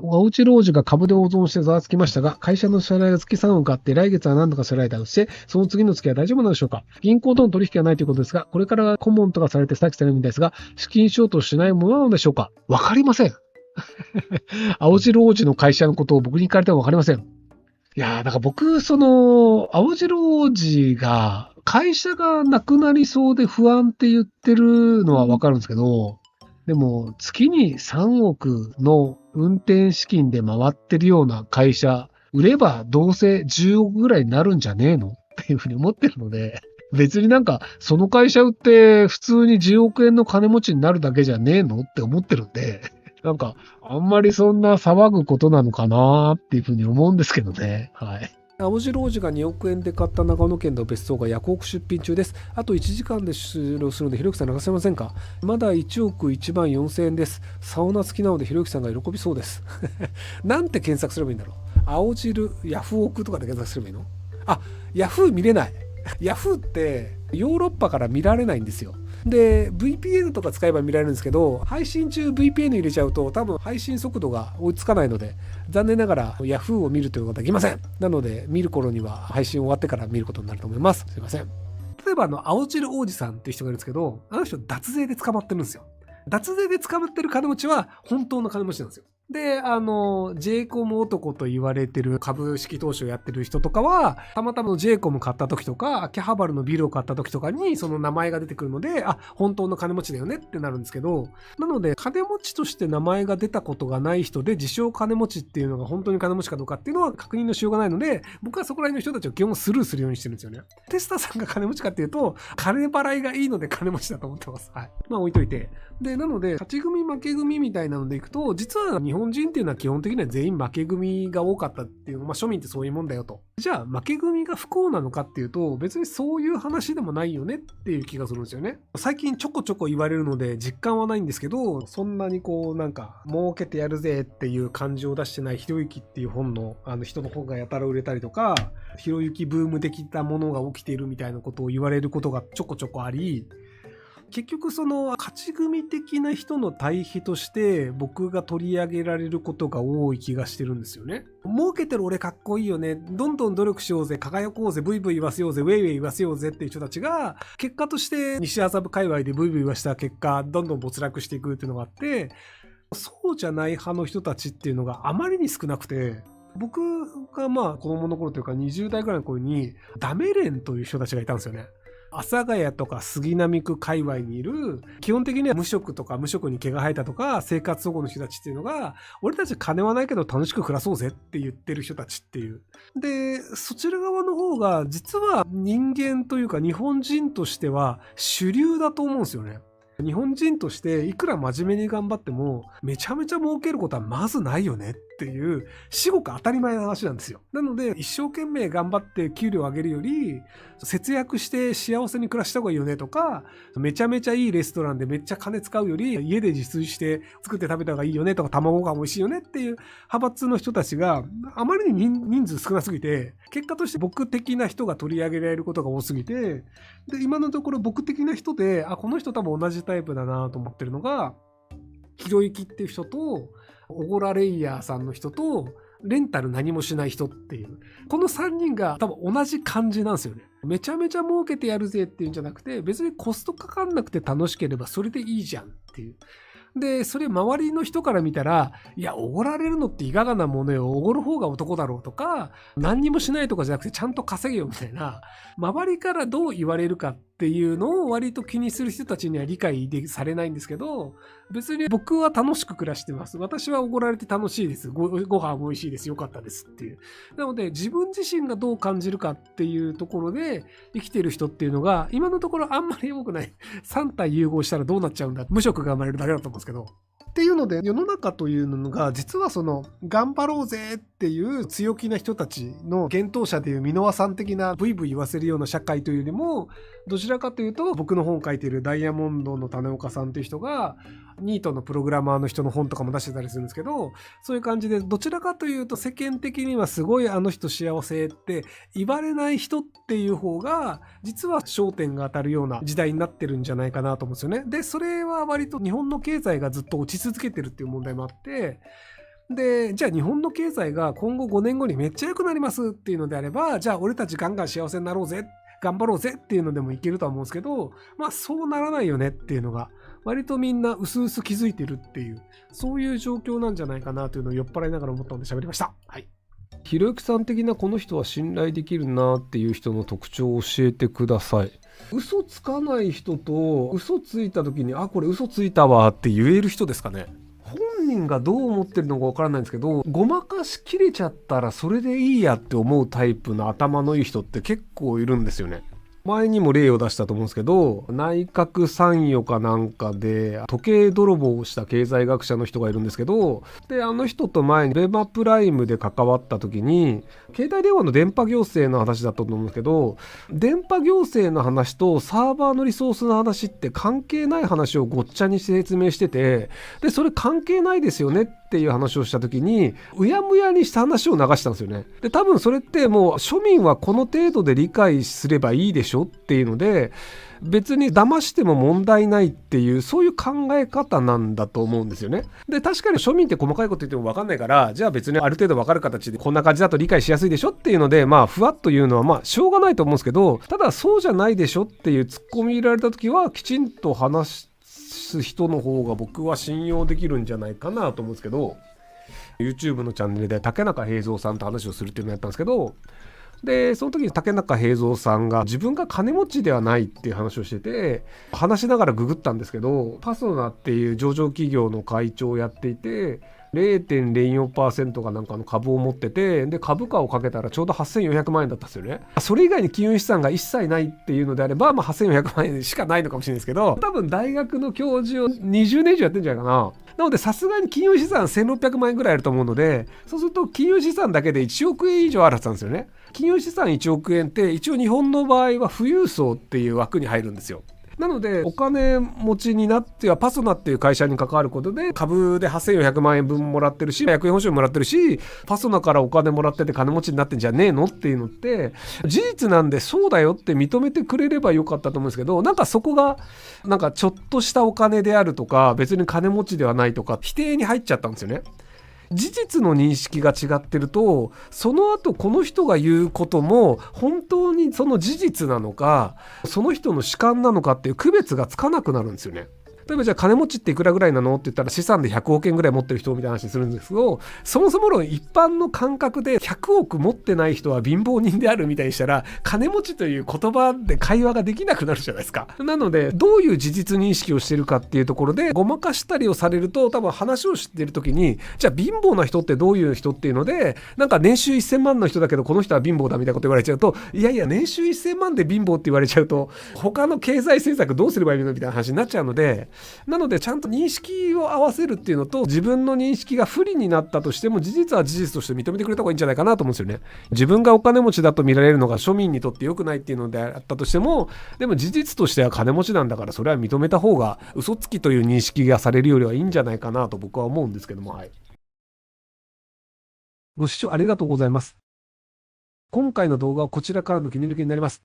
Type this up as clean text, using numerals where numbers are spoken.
青内老人が株で大損してざわつきましたが、会社の支払いが月3億あって、来月は何とか支払えたとして、その次の月は大丈夫なのでしょうか。銀行との取引はないということですが、これから顧問とかされて採取されるみたいですが、資金ショートしないものなのでしょうか。わかりません。青白王子の会社のことを僕に聞かれてもわかりません。いやー、だから僕、青白王子が、会社がなくなりそうで不安って言ってるのはわかるんですけど、でも、月に3億の運転資金で回ってるような会社、売ればどうせ10億ぐらいになるんじゃねえのっていうふうに思ってるので、別になんか、その会社売って普通に10億円の金持ちになるだけじゃねえのって思ってるんで、なんか、あんまりそんな騒ぐことなのかなっていうふうに思うんですけどね。はい。青白王子が2億円で買った長野県の別荘がヤフオク出品中です。あと1時間で終了するので、ひろゆきさん流せませんか？まだ1億1万4000円です。サウナ付きなので、ひろゆきさんが喜びそうです。なんて検索すればいいんだろう。青汁、ヤフオクとかで検索すればいいの？あ、ヤフー見れない。ヤフーってヨーロッパから見られないんですよ。で VPN とか使えば見られるんですけど、配信中 VPN 入れちゃうと多分配信速度が追いつかないので、残念ながら Yahoo を見るということはできません。なので見る頃には配信終わってから見ることになると思います。すいません。例えば青汁王子さんっていう人がいるんですけど、あの人脱税で捕まってるんですよ。脱税で捕まってる金持ちは本当の金持ちなんですよ。で、j コム男と言われてる株式投資をやってる人とかは、たまたま j コム買った時とか、秋葉原のビルを買った時とかに、その名前が出てくるので、あ、本当の金持ちだよねってなるんですけど、なので、金持ちとして名前が出たことがない人で、自称金持ちっていうのが本当に金持ちかどうかっていうのは確認のしようがないので、僕はそこら辺の人たちを基本スルーするようにしてるんですよね。テスタさんが金持ちかっていうと、金払いがいいので金持ちだと思ってます。はい。まあ置いといて。で、なので、勝ち組負け組みたいなのでいくと、実は日本人っていうのは基本的には全員負け組が多かったっていう、まあ庶民ってそういうもんだよと。じゃあ負け組が不幸なのかっていうと、別にそういう話でもないよねっていう気がするんですよね。最近ちょこちょこ言われるので実感はないんですけど、そんなになんか儲けてやるぜっていう感じを出してないひろゆきっていう本の人の本がやたら売れたりとか、ひろゆきブーム的なものが起きているみたいなことを言われることがちょこちょこあり、結局その勝ち組的な人の対比として僕が取り上げられることが多い気がしてるんですよね。儲けてる俺かっこいいよね。どんどん努力しようぜ。輝こうぜ。ブイブイ言わせようぜ。ウェイウェイ言わせようぜっていう人たちが、結果として西麻布界隈でブイブイ言わした結果、どんどん没落していくっていうのがあって、そうじゃない派の人たちっていうのがあまりに少なくて、僕がまあ子供の頃というか20代ぐらいの頃にダメレンという人たちがいたんですよね。阿佐ヶ谷とか杉並区界隈にいる、基本的には無職とか無職に毛が生えたとか生活保護の人たちっていうのが、俺たち金はないけど楽しく暮らそうぜって言ってる人たちっていう。で、そちら側の方が実は人間というか日本人としては主流だと思うんですよね。日本人としていくら真面目に頑張ってもめちゃめちゃ儲けることはまずないよねっていう至極当たり前な話なんですよ。なので一生懸命頑張って給料を上げるより節約して幸せに暮らした方がいいよねとか、めちゃめちゃいいレストランでめっちゃ金使うより家で自炊して作って食べた方がいいよねとか、卵が美味しいよねっていう派閥の人たちがあまりに人数少なすぎて、結果として僕的な人が取り上げられることが多すぎて、で今のところ僕的な人でこの人多分同じタイプだなと思ってるのが、ひろゆきっていう人とオゴラレイヤーさんの人とレンタル何もしない人っていう、この3人が多分同じ感じなんですよね。めちゃめちゃ儲けてやるぜっていうんじゃなくて、別にコストかかんなくて楽しければそれでいいじゃんっていう。で、それ周りの人から見たら、いや、おごられるのっていかがなものよ、おごる方が男だろうとか、何にもしないとかじゃなくてちゃんと稼げよみたいな、周りからどう言われるかっていうのを割と気にする人たちには理解されないんですけど、別に僕は楽しく暮らしてます。私はおごられて楽しいです。ご飯美味しいです。よかったですっていう。なので、自分自身がどう感じるかっていうところで生きてる人っていうのが、今のところあんまり多くない。3体融合したらどうなっちゃうんだ。無職が生まれるだけだと思うんですけど。っていうので、世の中というのが実は頑張ろうぜっていう強気な人たちの幻冬者でいう箕輪さん的なブイブイ言わせるような社会というよりも、どちらかというと僕の本書いているダイヤモンドの種岡さんという人がニートのプログラマーの人の本とかも出してたりするんですけど、そういう感じでどちらかというと世間的にはすごいあの人幸せって言われない人っていう方が実は焦点が当たるような時代になってるんじゃないかなと思うんですよね。で、それは割と日本の経済がずっと落ち続けてるっていう問題もあって、で、じゃあ日本の経済が今後5年後にめっちゃ良くなりますっていうのであれば、じゃあ俺たちガンガン幸せになろうぜ、頑張ろうぜっていうのでもいけるとは思うんですけど、まあそうならないよねっていうのが、割とみんな薄々気づいてるっていう、そういう状況なんじゃないかなというのを酔っ払いながら思ったので喋りました。はい。ひろゆきさん的なこの人は信頼できるなっていう人の特徴を教えてください。嘘つかない人と嘘ついた時にこれ嘘ついたわって言える人ですかね。本人がどう思ってるのかわからないんですけど、ごまかしきれちゃったらそれでいいやって思うタイプの頭のいい人って結構いるんですよね。前にも例を出したと思うんですけど、内閣参与かなんかで時計泥棒をした経済学者の人がいるんですけど、であの人と前にレバプライムで関わった時に携帯電話の電波行政の話だったと思うんですけど、電波行政の話とサーバーのリソースの話って関係ない話をごっちゃにして説明してて、でそれ関係ないですよねっていう話をした時にうやむやにした話を流したんですよね。で多分それってもう庶民はこの程度で理解すればいいでしょっていうので、別に騙しても問題ないっていうそういう考え方なんだと思うんですよね。で確かに庶民って細かいこと言っても分かんないから、じゃあ別にある程度分かる形でこんな感じだと理解しやすいでしょっていうので、まあふわっと言うのはまあしょうがないと思うんですけど、ただそうじゃないでしょっていうツッコミ入れられた時はきちんと話す人の方が僕は信用できるんじゃないかなと思うんですけど、 YouTube のチャンネルで竹中平蔵さんと話をするっていうのをやったんですけど、でその時に竹中平蔵さんが自分が金持ちではないっていう話をしてて、話しながらググったんですけど、パソナっていう上場企業の会長をやっていて 0.04% がなんかの株を持ってて、で株価をかけたらちょうど8400万円だったんですよね。それ以外に金融資産が一切ないっていうのであれば、まあ、8400万円しかないのかもしれないですけど、多分大学の教授を20年以上やってるんじゃないかな。なのでさすがに金融資産1600万円ぐらいあると思うので、そうすると金融資産だけで1億円以上あるはずなんですよね。金融資産1億円って一応日本の場合は富裕層っていう枠に入るんですよ。なのでお金持ちになってはパソナっていう会社に関わることで株で8400万円分もらってるし、100円保証もらってるし、パソナからお金もらってて金持ちになってんじゃねえのっていうのって事実なんで、そうだよって認めてくれればよかったと思うんですけど、なんかそこがなんかちょっとしたお金であるとか別に金持ちではないとか否定に入っちゃったんですよね。事実の認識が違ってると、その後この人が言うことも本当にその事実なのかその人の主観なのかっていう区別がつかなくなるんですよね。例えばじゃあ金持ちっていくらぐらいなのって言ったら資産で100億円ぐらい持ってる人みたいな話するんですけど、そもそもの一般の感覚で100億持ってない人は貧乏人であるみたいにしたら金持ちという言葉で会話ができなくなるじゃないですか。なのでどういう事実認識をしてるかっていうところでごまかしたりをされると、多分話をしてる時にじゃあ貧乏な人ってどういう人っていうので、なんか年収1000万の人だけどこの人は貧乏だみたいなこと言われちゃうと、いやいや年収1000万で貧乏って言われちゃうと他の経済政策どうすればいいのみたいな話になっちゃうので、なのでちゃんと認識を合わせるっていうのと、自分の認識が不利になったとしても事実は事実として認めてくれた方がいいんじゃないかなと思うんですよね。自分がお金持ちだと見られるのが庶民にとって良くないっていうのであったとしても、でも事実としては金持ちなんだからそれは認めた方が嘘つきという認識がされるよりはいいんじゃないかなと僕は思うんですけども、はい。ご視聴ありがとうございます。今回の動画はこちらからの切り抜きになります。